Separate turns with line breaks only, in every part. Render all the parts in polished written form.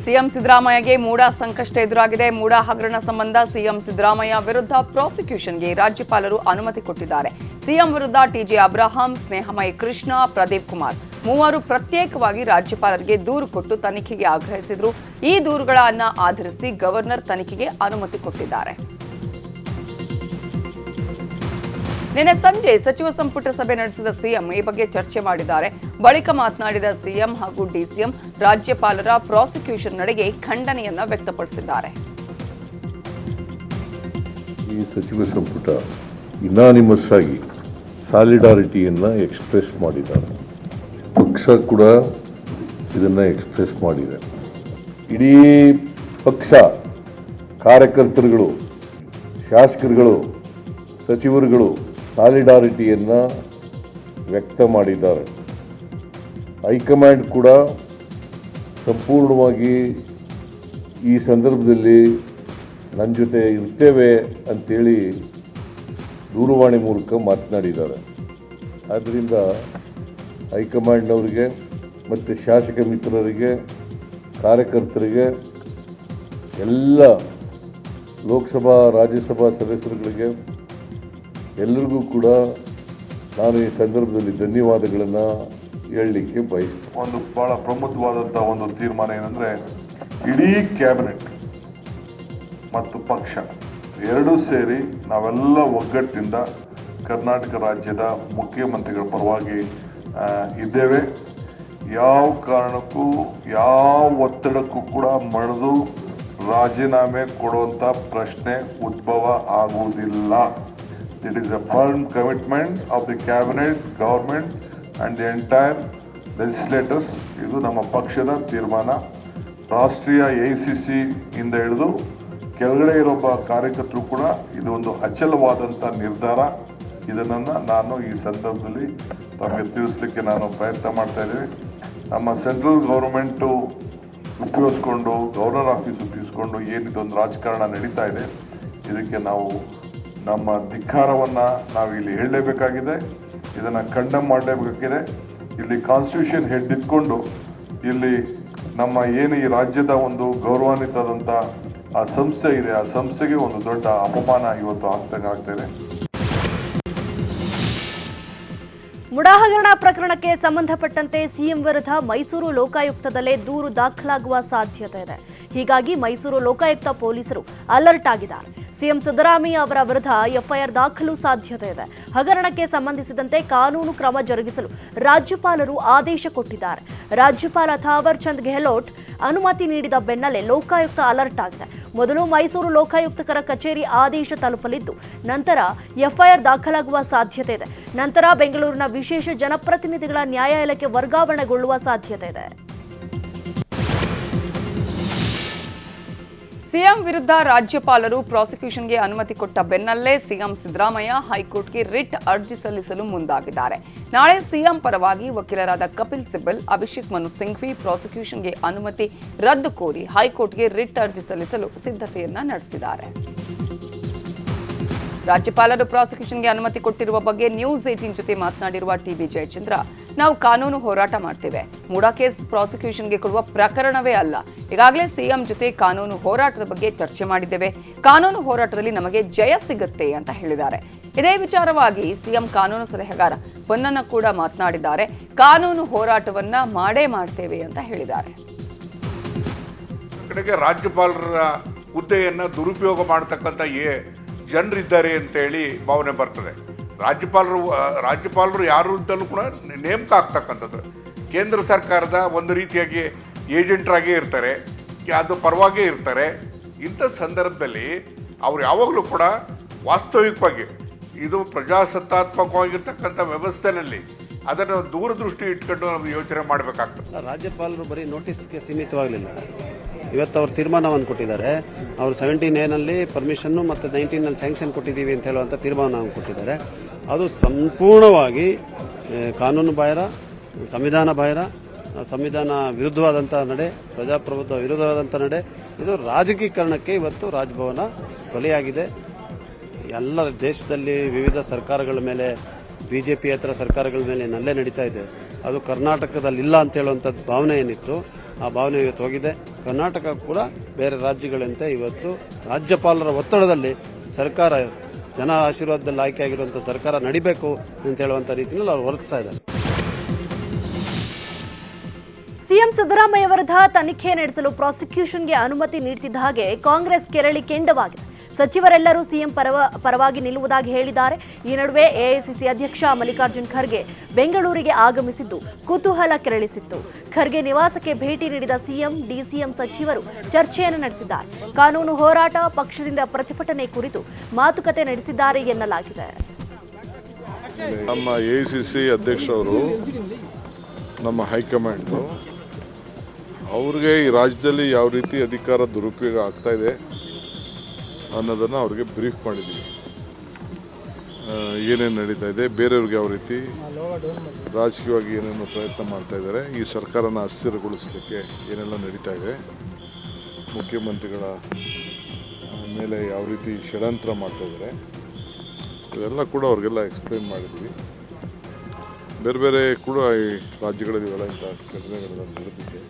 CM ಸಿದ್ದರಾಮಯ್ಯಗೆ MUDA ಸಂಕಷ್ಟ ಎದುರಾಗಿದೆ. ಮೂಡಾ ಹಗರಣ ಸಂಬಂಧ ಸಿಎಂ ಸಿದ್ದರಾಮಯ್ಯ ವಿರುದ್ಧ ಪ್ರಾಸಿಕ್ಯೂಷನ್ಗೆ ರಾಜ್ಯಪಾಲರು ಅನುಮತಿ ಕೊಟ್ಟಿದ್ದಾರೆ. ಸಿಎಂ ವಿರುದ್ಧ ಟಿಜೆ ಅಬ್ರಹಾಂ, ಸ್ನೇಹಮಯಿ ಕೃಷ್ಣ, ಪ್ರದೀಪ್ ಕುಮಾರ್ ಮೂವರು ಪ್ರತ್ಯೇಕವಾಗಿ ರಾಜ್ಯಪಾಲರಿಗೆ ದೂರು ಕೊಟ್ಟು ತನಿಖೆಗೆ ಆಗ್ರಹಿಸಿದ್ರು. ಈ ದೂರುಗಳನ್ನು ಆಧರಿಸಿ ಗವರ್ನರ್ ತನಿಖೆಗೆ ಅನುಮತಿ ಕೊಟ್ಟಿದ್ದಾರೆ. ನಿನ್ನೆ ಸಂಜೆ ಸಚಿವ ಸಂಪುಟ ಸಭೆ ನಡೆಸಿದ ಸಿಎಂ ಈ ಬಗ್ಗೆ ಚರ್ಚೆ ಮಾಡಿದ್ದಾರೆ. ಬಳಿಕ ಮಾತನಾಡಿದ ಸಿಎಂ ಹಾಗೂ ಡಿಸಿಎಂ ರಾಜ್ಯಪಾಲರ ಪ್ರಾಸಿಕ್ಯೂಷನ್ ನಡೆಗೆ ಖಂಡನೆಯನ್ನ ವ್ಯಕ್ತಪಡಿಸಿದ್ದಾರೆ.
ಈ ಸಚಿವ ಸಂಪುಟ ಇನಾನಿಮಸ್ ಆಗಿ ಸಾಲಿಡಾರಿಟಿಯನ್ನ ಎಕ್ಸ್ಪ್ರೆಸ್ ಮಾಡಿದ್ದಾರೆ. ಪಕ್ಷ ಕೂಡ ಇದನ್ನ ಎಕ್ಸ್ಪ್ರೆಸ್ ಮಾಡಿದೆ. ಇಡೀ ಪಕ್ಷ ಕಾರ್ಯಕರ್ತರುಗಳು, ಶಾಸಕರುಗಳು, ಸಚಿವರುಗಳು ಸಾಲಿಡಾರಿಟಿಯನ್ನ ವ್ಯಕ್ತ ಮಾಡಿದ್ದಾರೆ. ಹೈಕಮಾಂಡ್ ಕೂಡ ಸಂಪೂರ್ಣವಾಗಿ ಈ ಸಂದರ್ಭದಲ್ಲಿ ನನ್ನ ಜೊತೆ ಇರ್ತೇವೆ ಅಂತೇಳಿ ದೂರವಾಣಿ ಮೂಲಕ ಮಾತನಾಡಿದ್ದಾರೆ. ಆದ್ದರಿಂದ ಹೈಕಮಾಂಡ್ನವರಿಗೆ ಮತ್ತು ಶಾಸಕ ಮಿತ್ರರಿಗೆ, ಕಾರ್ಯಕರ್ತರಿಗೆ, ಎಲ್ಲ ಲೋಕಸಭಾ ರಾಜ್ಯಸಭಾ ಸದಸ್ಯರುಗಳಿಗೆ ಎಲ್ಲರಿಗೂ ಕೂಡ ನಾನು ಈ ಸಂದರ್ಭದಲ್ಲಿ ಧನ್ಯವಾದಗಳನ್ನು ಹೇಳಲಿಕ್ಕೆ ಬಯಸ್ತೀನಿ.
ಒಂದು ಬಹಳ ಪ್ರಮುಖವಾದಂಥ ಒಂದು ತೀರ್ಮಾನ ಏನಂದರೆ, ಇಡೀ ಕ್ಯಾಬಿನೆಟ್ ಮತ್ತು ಪಕ್ಷ ಎರಡೂ ಸೇರಿ ನಾವೆಲ್ಲ ಒಗ್ಗಟ್ಟಿನಿಂದ ಕರ್ನಾಟಕ ರಾಜ್ಯದ ಮುಖ್ಯಮಂತ್ರಿಗಳ ಪರವಾಗಿ ಇದ್ದೇವೆ. ಯಾವ ಕಾರಣಕ್ಕೂ ಯಾವ ಒತ್ತಡಕ್ಕೂ ಕೂಡ ಮಣಿದು ರಾಜೀನಾಮೆ ಕೊಡುವಂಥ ಪ್ರಶ್ನೆ ಉದ್ಭವ ಆಗುವುದಿಲ್ಲ. It is a firm commitment of the cabinet, government and the entire legislators. ಇದು ನಮ್ಮ ಪಕ್ಷದ ತೀರ್ಮಾನ. ರಾಷ್ಟ್ರೀಯ AICC ಇಂದ ಹಿಡಿದು ಕೆಳಗಡೆ ಇರೊಬ್ಬ ಕಾರ್ಯಕರ್ತರು ಕೂಡ ಇದು ಒಂದು ಅಚಲವಾದಂಥ ನಿರ್ಧಾರ. ಇದನ್ನು ನಾನು ಈ ಸಂದರ್ಭದಲ್ಲಿ ತಮಗೆ ತಿಳಿಸ್ಲಿಕ್ಕೆ ನಾನು ಪ್ರಯತ್ನ ಮಾಡ್ತಾ ಇದ್ದೀವಿ. ನಮ್ಮ ಸೆಂಟ್ರಲ್ ಗೌರ್ಮೆಂಟು ಉಪಯೋಗಿಸ್ಕೊಂಡು, ಗವರ್ನರ್ ಆಫೀಸ್ ಉಪಯೋಗಿಸ್ಕೊಂಡು ಏನಿದೊಂದು ರಾಜಕಾರಣ ನಡೀತಾ ಇದೆ, ಇದಕ್ಕೆ ನಾವು ನಮ್ಮ ಧಿಕ್ಕಾರವನ್ನು ನಾವು ಇಲ್ಲಿ ಹೇಳಲೇಬೇಕಾಗಿದೆ. ಇದನ್ನು ಕಂಡಮ್ ಮಾಡಲೇಬೇಕಾಗಿದೆ. ಇಲ್ಲಿ ಕಾನ್ಸ್ಟಿಟ್ಯೂಷನ್ ಹೆಡ್ ಇಟ್ಕೊಂಡು ಇಲ್ಲಿ ನಮ್ಮ ಏನು ಈ ರಾಜ್ಯದ ಒಂದು ಗೌರವಾನ್ವಿತವಾದಂಥ ಆ ಸಂಸ್ಥೆ ಇದೆ, ಆ ಸಂಸ್ಥೆಗೆ ಒಂದು ದೊಡ್ಡ ಅಪಮಾನ ಇವತ್ತು ಆಗ್ತಾಯಿದೆ.
ಮುಡಾ ಹಗರಣ ಪ್ರಕರಣಕ್ಕೆ ಸಂಬಂಧಪಟ್ಟಂತೆ ಸಿಎಂ ವಿರುದ್ಧ ಮೈಸೂರು ಲೋಕಾಯುಕ್ತದಲ್ಲೇ ದೂರು ದಾಖಲಾಗುವ ಸಾಧ್ಯತೆ ಇದೆ. ಹೀಗಾಗಿ ಮೈಸೂರು ಲೋಕಾಯುಕ್ತ ಪೊಲೀಸರು ಅಲರ್ಟ್ ಆಗಿದ್ದಾರೆ. ಸಿಎಂ ಸಿದ್ದರಾಮಯ್ಯ ಅವರ ವಿರುದ್ಧ ಎಫ್ಐಆರ್ ದಾಖಲು ಸಾಧ್ಯತೆ ಇದೆ. ಹಗರಣಕ್ಕೆ ಸಂಬಂಧಿಸಿದಂತೆ ಕಾನೂನು ಕ್ರಮ ಜರುಗಿಸಲು ರಾಜ್ಯಪಾಲರು ಆದೇಶ ಕೊಟ್ಟಿದ್ದಾರೆ. ರಾಜ್ಯಪಾಲ ಥಾವರ್ ಚಂದ್ ಗೆಹ್ಲೋಟ್ ಅನುಮತಿ ನೀಡಿದ ಬೆನ್ನಲ್ಲೇ ಲೋಕಾಯುಕ್ತ ಅಲರ್ಟ್ ಆಗಿದೆ. ಮೊದಲು ಮೈಸೂರು ಲೋಕಾಯುಕ್ತರ ಕಚೇರಿ ಆದೇಶ ತಲುಪಲಿದ್ದು, ನಂತರ ಎಫ್ಐಆರ್ ದಾಖಲಾಗುವ ಸಾಧ್ಯತೆ ಇದೆ. ನಂತರ ಬೆಂಗಳೂರಿನ ವಿಶೇಷ ಜನಪ್ರತಿನಿಧಿಗಳ ನ್ಯಾಯಾಲಯಕ್ಕೆ ವರ್ಗಾವಣೆಗೊಳ್ಳುವ ಸಾಧ್ಯತೆ ಇದೆ.
ಸಿಎಂ ವಿರುದ್ಧ ರಾಜ್ಯಪಾಲರು ಪ್ರಾಸಿಕ್ಯೂಷನ್ಗೆ ಅನುಮತಿ ಕೊಟ್ಟ ಬೆನ್ನಲ್ಲೇ ಸಿಎಂ ಸಿದ್ದರಾಮಯ್ಯ ಹೈಕೋರ್ಟ್ಗೆ ರಿಟ್ ಅರ್ಜಿ ಸಲ್ಲಿಸಲು ಮುಂದಾಗಿದ್ದಾರೆ. ನಾಳೆ ಸಿಎಂ ಪರವಾಗಿ ವಕೀಲರಾದ ಕಪಿಲ್ ಸಿಬಲ್, ಅಭಿಷೇಕ್ ಮನು ಸಿಂಘ್ವಿ ಪ್ರಾಸಿಕ್ಯೂಷನ್ಗೆ ಅನುಮತಿ ರದ್ದು ಕೋರಿ ಹೈಕೋರ್ಟ್ಗೆ ರಿಟ್ ಅರ್ಜಿ ಸಲ್ಲಿಸಲು ಸಿದ್ಧತೆಯನ್ನ ನಡೆಸಿದ್ದಾರೆ. ರಾಜ್ಯಪಾಲರು ಪ್ರಾಸಿಕ್ಯೂಷನ್ಗೆ ಅನುಮತಿ ಕೊಟ್ಟಿರುವ ಬಗ್ಗೆ ನ್ಯೂಸ್ 18 ಜೊತೆ ಮಾತನಾಡಿರುವ ಟಿಬಿ ಜಯಚಂದ್ರ, ನಾವು ಕಾನೂನು ಹೋರಾಟ ಮಾಡ್ತೇವೆ. ಮೂಡಾ ಕೇಸ್ ಪ್ರಾಸಿಕ್ಯೂಷನ್ಗೆ ಕೊಡುವ ಪ್ರಕರಣವೇ ಅಲ್ಲ. ಈಗಾಗಲೇ ಸಿಎಂ ಜೊತೆ ಕಾನೂನು ಹೋರಾಟದ ಬಗ್ಗೆ ಚರ್ಚೆ ಮಾಡಿದ್ದೇವೆ. ಕಾನೂನು ಹೋರಾಟದಲ್ಲಿ ನಮಗೆ ಜಯ ಸಿಗುತ್ತೆ ಅಂತ ಹೇಳಿದ್ದಾರೆ. ಇದೇ ವಿಚಾರವಾಗಿ ಸಿಎಂ ಕಾನೂನು ಸಲಹೆಗಾರ ಪೊನ್ನಣ್ಣ ಕೂಡ ಮಾತನಾಡಿದ್ದಾರೆ. ಕಾನೂನು ಹೋರಾಟವನ್ನ ಮಾಡೇ ಮಾಡ್ತೇವೆ ಅಂತ ಹೇಳಿದ್ದಾರೆ.
ರಾಜ್ಯಪಾಲರ ಹುದ್ದೆಯನ್ನ ದುರುಪಯೋಗ ಮಾಡತಕ್ಕಂಥ ಜನರಿದ್ದಾರೆ ಅಂತೇಳಿ ಭಾವನೆ ಬರ್ತದೆ. ರಾಜ್ಯಪಾಲರು ಯಾರು ಅಂತಲೂ ಕೂಡ ನೇಮಕ ಆಗ್ತಕ್ಕಂಥದ್ದು ಕೇಂದ್ರ ಸರ್ಕಾರದ ಒಂದು ರೀತಿಯಾಗಿ ಏಜೆಂಟ್ರಾಗೇ ಇರ್ತಾರೆ, ಅದು ಪರವಾಗೇ ಇರ್ತಾರೆ. ಇಂಥ ಸಂದರ್ಭದಲ್ಲಿ ಅವರು ಯಾವಾಗಲೂ ಕೂಡ ವಾಸ್ತವಿಕವಾಗಿ ಇದು ಪ್ರಜಾಸತ್ತಾತ್ಮಕವಾಗಿರ್ತಕ್ಕಂಥ ವ್ಯವಸ್ಥೆಯಲ್ಲಿ ಅದನ್ನು ದೂರದೃಷ್ಟಿ ಇಟ್ಕೊಂಡು ನಾವು ಯೋಚನೆ ಮಾಡಬೇಕಾಗ್ತದೆ.
ರಾಜ್ಯಪಾಲರು ಬರೀ ನೋಟಿಸ್ಗೆ ಸೀಮಿತವಾಗಲಿಲ್ಲ. ಇವತ್ತು ಅವರು ತೀರ್ಮಾನವನ್ನು ಕೊಟ್ಟಿದ್ದಾರೆ. ಅವರು 17A ಪರ್ಮಿಷನ್ನು ಮತ್ತು 19 ಸ್ಯಾಂಕ್ಷನ್ ಕೊಟ್ಟಿದ್ದೀವಿ ಅಂತ ಹೇಳುವಂಥ ತೀರ್ಮಾನವನ್ನು ಕೊಟ್ಟಿದ್ದಾರೆ. ಅದು ಸಂಪೂರ್ಣವಾಗಿ ಕಾನೂನು ಬಾಹಿರ, ಸಂವಿಧಾನ ಬಾಹಿರ, ಸಂವಿಧಾನ ವಿರುದ್ಧವಾದಂಥ ನಡೆ, ಪ್ರಜಾಪ್ರಭುತ್ವ ವಿರುದ್ಧವಾದಂಥ ನಡೆ. ಇದು ರಾಜಕೀಕರಣಕ್ಕೆ ಇವತ್ತು ರಾಜಭವನ ಬಲಿಯಾಗಿದೆ. ಎಲ್ಲ ದೇಶದಲ್ಲಿ ವಿವಿಧ ಸರ್ಕಾರಗಳ ಮೇಲೆ, BJP ಸರ್ಕಾರಗಳ ಮೇಲೆ ನಲ್ಲೇ ನಡೀತಾ ಇದೆ. ಅದು ಕರ್ನಾಟಕದಲ್ಲಿ ಇಲ್ಲ ಅಂತ ಹೇಳುವಂಥ ಭಾವನೆ ಏನಿತ್ತು, ಆ ಭಾವನೆ ಇವತ್ತು ಹೋಗಿದೆ. ಕರ್ನಾಟಕ ಕೂಡ ಬೇರೆ ರಾಜ್ಯಗಳಂತೆ ಇವತ್ತು ರಾಜ್ಯಪಾಲರ ಒತ್ತಡದಲ್ಲಿ ಸರ್ಕಾರ ಜನ ಆಶೀರ್ವಾದದಲ್ಲಿ ಆಯ್ಕೆ ಆಗಿರುವಂಥ ಸರ್ಕಾರ ನಡಿಬೇಕು ಅಂತ ಹೇಳುವಂಥ ರೀತಿಯಲ್ಲಿ ಅವರು ವರ್ತಿಸ್ತಾ ಇದ್ದಾರೆ.
ಸಿಎಂ ಸಿದ್ದರಾಮಯ್ಯ ವಿರುದ್ಧ ತನಿಖೆ ನಡೆಸಲು ಪ್ರಾಸಿಕ್ಯೂಷನ್ಗೆ ಅನುಮತಿ ನೀಡುತ್ತಿದ್ದ ಹಾಗೆ ಕಾಂಗ್ರೆಸ್ ಕೆರಳಿ ಕೆಂಡವಾಗಿದೆ. ಸಚಿವರೆಲ್ಲರೂ ಸಿಎಂ ಪರವಾಗಿ ನಿಲ್ಲುವುದಾಗಿ ಹೇಳಿದ್ದಾರೆ. ಈ ನಡುವೆ ಎಐಸಿಸಿ ಅಧ್ಯಕ್ಷ ಮಲ್ಲಿಕಾರ್ಜುನ್ ಖರ್ಗೆ ಬೆಂಗಳೂರಿಗೆ ಆಗಮಿಸಿದ್ದು ಕುತೂಹಲ ಕೆರಳಿಸಿತ್ತು. ಖರ್ಗೆ ನಿವಾಸಕ್ಕೆ ಭೇಟಿ ನೀಡಿದ ಸಿಎಂ, ಡಿಸಿಎಂ ಸಚಿವರು ಚರ್ಚೆಯನ್ನು ನಡೆಸಿದ್ದಾರೆ. ಕಾನೂನು ಹೋರಾಟ, ಪಕ್ಷದಿಂದ ಪ್ರತಿಭಟನೆ ಕುರಿತು ಮಾತುಕತೆ ನಡೆಸಿದ್ದಾರೆ ಎನ್ನಲಾಗಿದೆ.
ನಮ್ಮ ಎಐಸಿಸಿ ಅಧ್ಯಕ್ಷರವರು ನಮ್ಮ ಹೈಕಮಾಂಡು ಅವ್ರಿಗೆ ಈ ರಾಜ್ಯದಲ್ಲಿ ಯಾವ ರೀತಿ ಅಧಿಕಾರ ದುರುಪಯೋಗ ಆಗ್ತಾ ಇದೆ ಅನ್ನೋದನ್ನು ಅವ್ರಿಗೆ ಬ್ರೀಫ್ ಮಾಡಿದ್ದೀವಿ. ಏನೇನು ನಡೀತಾ ಇದೆ, ಬೇರೆಯವ್ರಿಗೆ ಯಾವ ರೀತಿ ರಾಜಕೀಯವಾಗಿ ಏನೇನು ಪ್ರಯತ್ನ ಮಾಡ್ತಾ ಇದ್ದಾರೆ, ಈ ಸರ್ಕಾರನ ಅಸ್ಥಿರಗೊಳಿಸಲಿಕ್ಕೆ ಏನೆಲ್ಲ ನಡೀತಾ ಇದೆ, ಮುಖ್ಯಮಂತ್ರಿಗಳ ಮೇಲೆ ಯಾವ ರೀತಿ ಷಡ್ಯಂತ್ರ ಮಾಡ್ತಾ ಇದ್ದಾರೆ, ಇವೆಲ್ಲ ಕೂಡ ಅವ್ರಿಗೆಲ್ಲ ಎಕ್ಸ್ಪ್ಲೇನ್ ಮಾಡಿದ್ದೀವಿ. ಬೇರೆ ಬೇರೆ ಕೂಡ ಈ ರಾಜ್ಯಗಳಲ್ಲಿ ಇವೆಲ್ಲ ಇಂಥ ಘಟನೆಗಳೆಲ್ಲ ನಡೆದಿದೆ.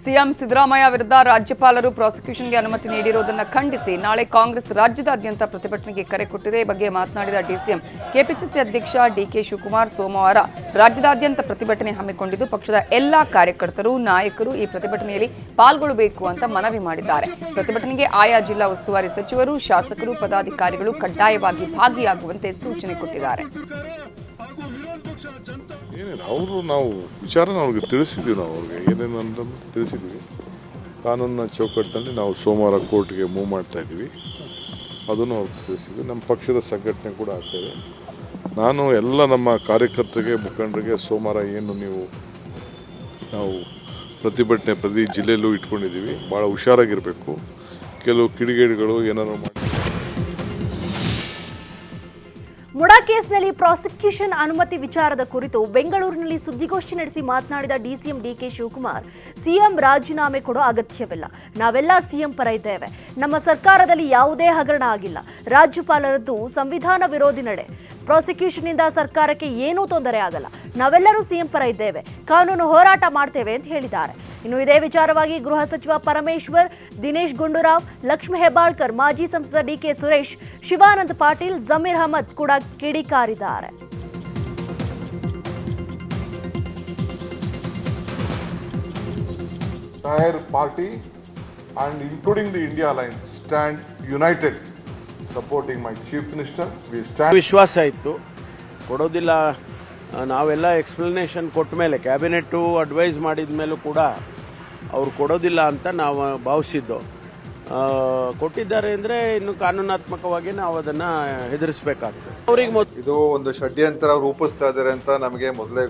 ಸಿಎಂ ಸಿದ್ದರಾಮಯ್ಯ ವಿರುದ್ಧ ರಾಜ್ಯಪಾಲರು ಪ್ರಾಸಿಕ್ಯೂಷನ್ಗೆ ಅನುಮತಿ ನೀಡಿರುವುದನ್ನು ಖಂಡಿಸಿ ನಾಳೆ ಕಾಂಗ್ರೆಸ್ ರಾಜ್ಯದಾದ್ಯಂತ ಪ್ರತಿಭಟನೆಗೆ ಕರೆ ಕೊಟ್ಟಿದೆ. ಈ ಬಗ್ಗೆ ಮಾತನಾಡಿದ ಡಿಸಿಎಂ, ಕೆಪಿಸಿಸಿ ಅಧ್ಯಕ್ಷ ಡಿಕೆ ಶಿವಕುಮಾರ್ ಸೋಮವಾರ ರಾಜ್ಯದಾದ್ಯಂತ ಪ್ರತಿಭಟನೆ ಹಮ್ಮಿಕೊಂಡಿದ್ದು ಪಕ್ಷದ ಎಲ್ಲಾ ಕಾರ್ಯಕರ್ತರು, ನಾಯಕರು ಈ ಪ್ರತಿಭಟನೆಯಲ್ಲಿ ಪಾಲ್ಗೊಳ್ಳಬೇಕು ಅಂತ ಮನವಿ ಮಾಡಿದ್ದಾರೆ. ಪ್ರತಿಭಟನೆಗೆ ಆಯಾ ಜಿಲ್ಲಾ ಉಸ್ತುವಾರಿ ಸಚಿವರು, ಶಾಸಕರು, ಪದಾಧಿಕಾರಿಗಳು ಕಡ್ಡಾಯವಾಗಿ ಭಾಗಿಯಾಗುವಂತೆ ಸೂಚನೆ ಕೊಟ್ಟಿದ್ದಾರೆ.
ಏನೇನು ನಾವು ವಿಚಾರನ ಅವ್ರಿಗೆ ತಿಳಿಸಿದ್ದೀವಿ. ನಾವು ಅವ್ರಿಗೆ ಏನೇನು ಅಂತ ತಿಳಿಸಿದ್ದೀವಿ. ಕಾನೂನಿನ ಚೌಕಟ್ಟಿನಲ್ಲಿ ನಾವು ಸೋಮವಾರ ಕೋರ್ಟ್ಗೆ ಮೂವ್ ಮಾಡ್ತಾ ಇದ್ದೀವಿ. ಅದನ್ನು ಅವ್ರಿಗೆ ತಿಳಿಸಿದ್ವಿ. ನಮ್ಮ ಪಕ್ಷದ ಸಂಘಟನೆ ಕೂಡ ಆಗ್ತಾಯಿದೆ. ನಾನು ಎಲ್ಲ ನಮ್ಮ ಕಾರ್ಯಕರ್ತರಿಗೆ, ಮುಖಂಡರಿಗೆ ಸೋಮವಾರ ಏನು ನಾವು ಪ್ರತಿಭಟನೆ ಪ್ರತಿ ಜಿಲ್ಲೆಯಲ್ಲೂ ಇಟ್ಕೊಂಡಿದ್ದೀವಿ. ಭಾಳ ಹುಷಾರಾಗಿರಬೇಕು. ಕೆಲವು ಕಿಡಿಗೇಡಿಗಳು ಏನಾದ್ರು ಮಾಡಿ
ಮುಡಾ ಕೇಸ್ನಲ್ಲಿ ಪ್ರಾಸಿಕ್ಯೂಷನ್ ಅನುಮತಿ ವಿಚಾರದ ಕುರಿತು ಬೆಂಗಳೂರಿನಲ್ಲಿ ಸುದ್ದಿಗೋಷ್ಠಿ ನಡೆಸಿ ಮಾತನಾಡಿದ ಡಿಸಿಎಂ ಡಿಕೆ ಶಿವಕುಮಾರ್, ಸಿಎಂ ರಾಜೀನಾಮೆ ಕೊಡೋ ಅಗತ್ಯವಿಲ್ಲ. ನಾವೆಲ್ಲ ಸಿಎಂ ಪರ ಇದ್ದೇವೆ. ನಮ್ಮ ಸರ್ಕಾರದಲ್ಲಿ ಯಾವುದೇ ಹಗರಣ ಆಗಿಲ್ಲ. ರಾಜ್ಯಪಾಲರದ್ದು ಸಂವಿಧಾನ ವಿರೋಧಿ ನಡೆ. ಪ್ರಾಸಿಕ್ಯೂಷನ್ನಿಂದ ಸರ್ಕಾರಕ್ಕೆ ಏನೂ ತೊಂದರೆ ಆಗಲ್ಲ. ನಾವೆಲ್ಲರೂ ಸಿಎಂ ಪರ ಇದ್ದೇವೆ. ಕಾನೂನು ಹೋರಾಟ ಮಾಡ್ತೇವೆ ಅಂತ ಹೇಳಿದ್ದಾರೆ. ಇನ್ನು ಇದೇ ವಿಚಾರವಾಗಿ ಗೃಹ ಸಚಿವ ಪರಮೇಶ್ವರ್, ದಿನೇಶ್ ಗುಂಡೂರಾವ್, ಲಕ್ಷ್ಮೀ ಹೆಬ್ಬಾಳ್ಕರ್, ಮಾಜಿ ಸಂಸದ ಡಿಕೆ ಸುರೇಶ್, ಶಿವಾನಂದ ಪಾಟೀಲ್, ಜಮೀರ್ ಅಹಮದ್ ಕೂಡ ಕಿಡಿಕಾರಿದ್ದಾರೆ.
entire party and including the India Alliance stand united supporting my chief minister. We stand.
ವಿಶ್ವಾಸ ಇತ್ತು, ಕೊಡೋದಿಲ್ಲ. ನಾವೆಲ್ಲ ಎಕ್ಸ್ಪ್ಲನೇಷನ್ ಕೊಟ್ಟ ಮೇಲೆ, ಕ್ಯಾಬಿನೆಟ್ಟು ಅಡ್ವೈಸ್ ಮಾಡಿದ ಮೇಲೂ ಕೂಡ ಅವ್ರು ಕೊಡೋದಿಲ್ಲ ಅಂತ ನಾವು ಭಾವಿಸಿದ್ದು. ಕೊಟ್ಟಿದ್ದಾರೆ ಅಂದರೆ ಇನ್ನು ಕಾನೂನಾತ್ಮಕವಾಗಿ ನಾವು ಅದನ್ನು ಎದುರಿಸಬೇಕಾಗ್ತದೆ. ಅವ್ರಿಗೆ
ಇದು ಒಂದು ಷಡ್ಯಂತ್ರ ರೂಪಿಸ್ತಾ ಇದ್ದಾರೆ ಅಂತ ನಮಗೆ ಮೊದಲೇ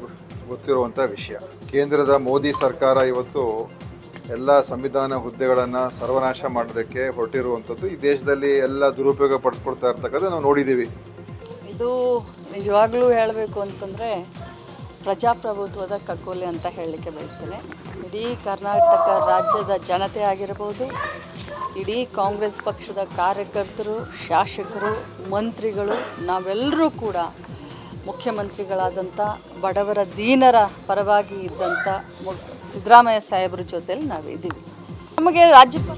ಗೊತ್ತಿರುವಂಥ ವಿಷಯ. ಕೇಂದ್ರದ ಮೋದಿ ಸರ್ಕಾರ ಇವತ್ತು ಎಲ್ಲ ಸಂವಿಧಾನ ಹುದ್ದೆಗಳನ್ನು ಸರ್ವನಾಶ ಮಾಡೋದಕ್ಕೆ ಹೊರಟಿರುವಂಥದ್ದು. ಈ ದೇಶದಲ್ಲಿ ಎಲ್ಲ ದುರುಪಯೋಗ ಪಡಿಸ್ಕೊಡ್ತಾ ಇರ್ತಕ್ಕಂಥ ನಾವು ನೋಡಿದ್ದೀವಿ.
ಇದು ನಿಜವಾಗ್ಲೂ ಹೇಳಬೇಕು ಅಂತಂದರೆ ಪ್ರಜಾಪ್ರಭುತ್ವದ ಕಗ್ಗೊಲೆ ಅಂತ ಹೇಳಲಿಕ್ಕೆ ಬಯಸ್ತೇನೆ. ಇಡೀ ಕರ್ನಾಟಕ ರಾಜ್ಯದ ಜನತೆ ಆಗಿರ್ಬೋದು, ಇಡೀ ಕಾಂಗ್ರೆಸ್ ಪಕ್ಷದ ಕಾರ್ಯಕರ್ತರು, ಶಾಸಕರು, ಮಂತ್ರಿಗಳು, ನಾವೆಲ್ಲರೂ ಕೂಡ ಮುಖ್ಯಮಂತ್ರಿಗಳಾದಂಥ ಬಡವರ ದೀನರ ಪರವಾಗಿ ಇದ್ದಂಥ ಸಿದ್ದರಾಮಯ್ಯ ಸಾಹೇಬ್ರ ಜೊತೆಯಲ್ಲಿ ನಾವಿದ್ದೀವಿ. ನಮಗೆ ರಾಜ್ಯಪಾಲ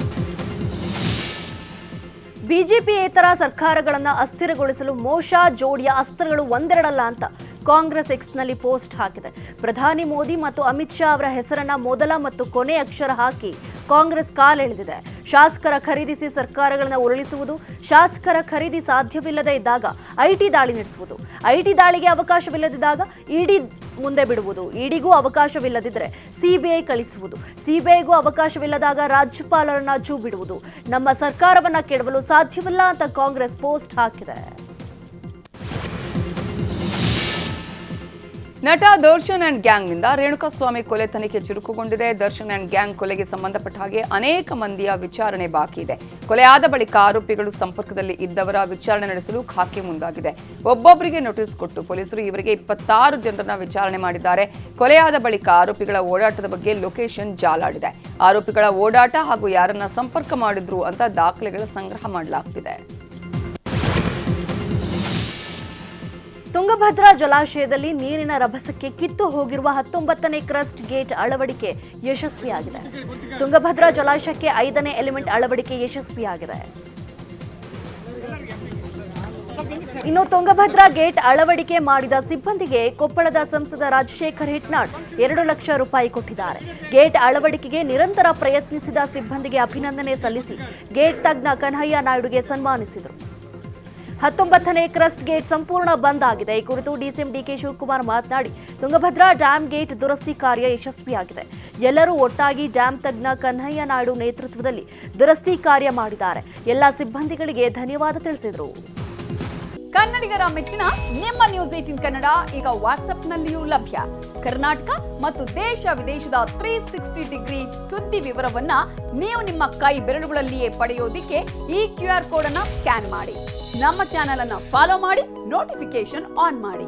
ಬಿಜೆಪಿಯೇತರ ಸರ್ಕಾರಗಳನ್ನು ಅಸ್ಥಿರಗೊಳಿಸಲು ಮೋಶಾ ಜೋಡಿಯ ಅಸ್ತ್ರಗಳು ಒಂದೆರಡಲ್ಲ ಅಂತ ಕಾಂಗ್ರೆಸ್ ಎಕ್ಸ್ನಲ್ಲಿ ಪೋಸ್ಟ್ ಹಾಕಿದೆ. ಪ್ರಧಾನಿ ಮೋದಿ ಮತ್ತು ಅಮಿತ್ ಶಾ ಅವರ ಹೆಸರನ್ನ ಮೊದಲ ಮತ್ತು ಕೊನೆ ಅಕ್ಷರ ಹಾಕಿ ಕಾಂಗ್ರೆಸ್ ಕಾಲೆಳೆದಿದೆ. ಶಾಸಕರ ಖರೀದಿಸಿ ಸರ್ಕಾರಗಳನ್ನು ಉರುಳಿಸುವುದು, ಶಾಸಕರ ಖರೀದಿ ಸಾಧ್ಯವಿಲ್ಲದೆ ಇದ್ದಾಗ ಐಟಿ ದಾಳಿ ನಡೆಸುವುದು, ಐಟಿ ದಾಳಿಗೆ ಅವಕಾಶವಿಲ್ಲದಿದ್ದಾಗ ಇಡಿ ಮುಂದೆ ಬಿಡುವುದು, ಇಡಿಗೂ ಅವಕಾಶವಿಲ್ಲದಿದ್ದರೆ ಸಿಬಿಐ ಕಳಿಸುವುದು, ಸಿಬಿಐಗೂ ಅವಕಾಶವಿಲ್ಲದಾಗ ರಾಜ್ಯಪಾಲರನ್ನ ಜೂ ಬಿಡುವುದು, ನಮ್ಮ ಸರ್ಕಾರವನ್ನ ಕೆಡವಲು ಸಾಧ್ಯವಿಲ್ಲ ಅಂತ ಕಾಂಗ್ರೆಸ್ ಪೋಸ್ಟ್ ಹಾಕಿದೆ.
ನಟ ದರ್ಶನ್ ಅಂಡ್ ಗ್ಯಾಂಗ್ನಿಂದ ರೇಣುಕಾಸ್ವಾಮಿ ಕೊಲೆ ತನಿಖೆ ಚುರುಕುಗೊಂಡಿದೆ. ದರ್ಶನ್ ಅಂಡ್ ಗ್ಯಾಂಗ್ ಕೊಲೆಗೆ ಸಂಬಂಧಪಟ್ಟ ಹಾಗೆ ಅನೇಕ ಮಂದಿಯ ವಿಚಾರಣೆ ಬಾಕಿ ಇದೆ. ಕೊಲೆಯಾದ ಬಳಿಕ ಆರೋಪಿಗಳು ಸಂಪರ್ಕದಲ್ಲಿ ಇದ್ದವರ ವಿಚಾರಣೆ ನಡೆಸಲು ಖಾಕಿ ಮುಂದಾಗಿದೆ. ಒಬ್ಬೊಬ್ಬರಿಗೆ ನೋಟಿಸ್ ಕೊಟ್ಟು ಪೊಲೀಸರು ಇವರಿಗೆ 26 ಜನರನ್ನ ವಿಚಾರಣೆ ಮಾಡಿದ್ದಾರೆ. ಕೊಲೆಯಾದ ಬಳಿಕ ಆರೋಪಿಗಳ ಓಡಾಟದ ಬಗ್ಗೆ ಲೊಕೇಶನ್ ಜಾಲಾಡಿದೆ. ಆರೋಪಿಗಳ ಓಡಾಟ ಹಾಗೂ ಯಾರನ್ನ ಸಂಪರ್ಕ ಮಾಡಿದ್ರು ಅಂತ ದಾಖಲೆಗಳ ಸಂಗ್ರಹ ಮಾಡಲಾಗ್ತಿದೆ.
ತುಂಗಭದ್ರಾ ಜಲಾಶಯದಲ್ಲಿ ನೀರಿನ ರಭಸಕ್ಕೆ ಕಿತ್ತು ಹೋಗಿರುವ 19ನೇ ಕ್ರಸ್ಟ್ ಗೇಟ್ ಅಳವಡಿಕೆ ಯಶಸ್ವಿಯಾಗಿದೆ. ತುಂಗಭದ್ರಾ ಜಲಾಶಯಕ್ಕೆ 5ನೇ ಎಲಿಮೆಂಟ್ ಅಳವಡಿಕೆ ಯಶಸ್ವಿಯಾಗಿದೆ. ಇನ್ನು ತುಂಗಭದ್ರಾ ಗೇಟ್ ಅಳವಡಿಕೆ ಮಾಡಿದ ಸಿಬ್ಬಂದಿಗೆ ಕೊಪ್ಪಳದ ಸಂಸದ ರಾಜಶೇಖರ್ ಹಿಟ್ನಾಳ್ 2 ಲಕ್ಷ ರೂಪಾಯಿ ಕೊಟ್ಟಿದ್ದಾರೆ. ಗೇಟ್ ಅಳವಡಿಕೆಗೆ ನಿರಂತರ ಪ್ರಯತ್ನಿಸಿದ ಸಿಬ್ಬಂದಿಗೆ ಅಭಿನಂದನೆ ಸಲ್ಲಿಸಿ ಗೇಟ್ ತಜ್ಞ ಕನ್ಹಯ್ಯ ನಾಯ್ಡುಗೆ ಸನ್ಮಾನಿಸಿದರು. 19ನೇ ಕ್ರಸ್ಟ್ ಗೇಟ್ ಸಂಪೂರ್ಣ ಬಂದ್ ಆಗಿದೆ. ಈ ಕುರಿತು ಡಿಸಿಎಂ ಡಿಕೆ ಶಿವಕುಮಾರ್ ಮಾತನಾಡಿ, ತುಂಗಭದ್ರಾ ಡ್ಯಾಂ ಗೇಟ್ ದುರಸ್ತಿ ಕಾರ್ಯ ಯಶಸ್ವಿಯಾಗಿದೆ. ಎಲ್ಲರೂ ಒಟ್ಟಾಗಿ ಡ್ಯಾಂ ತಜ್ಞ ಕನ್ಹಯ್ಯ ನಾಯ್ಡು ನೇತೃತ್ವದಲ್ಲಿ ದುರಸ್ತಿ ಕಾರ್ಯ ಮಾಡಿದ್ದಾರೆ. ಎಲ್ಲ ಸಿಬ್ಬಂದಿಗಳಿಗೆ ಧನ್ಯವಾದ ತಿಳಿಸಿದರು.
ಕನ್ನಡಿಗರ ಮೆಚ್ಚಿನ ನಿಮ್ಮ ನ್ಯೂಸ್ 18 ಕನ್ನಡ ಈಗ ವಾಟ್ಸ್ಆಪ್ನಲ್ಲಿಯೂ ಲಭ್ಯ. ಕರ್ನಾಟಕ ಮತ್ತು ದೇಶ ವಿದೇಶದ 360 ಡಿಗ್ರಿ ಸುದ್ದಿ ವಿವರವನ್ನ ನೀವು ನಿಮ್ಮ ಕೈ ಬೆರಳುಗಳಲ್ಲಿಯೇ ಪಡೆಯೋದಿಕ್ಕೆ ಈ QR ಕೋಡ್ ಅನ್ನ ಸ್ಕ್ಯಾನ್ ಮಾಡಿ. ನಮ್ಮ ಚಾನೆಲ್ ಅನ್ನ ಫಾಲೋ ಮಾಡಿ, ನೋಟಿಫಿಕೇಶನ್ ಆನ್ ಮಾಡಿ.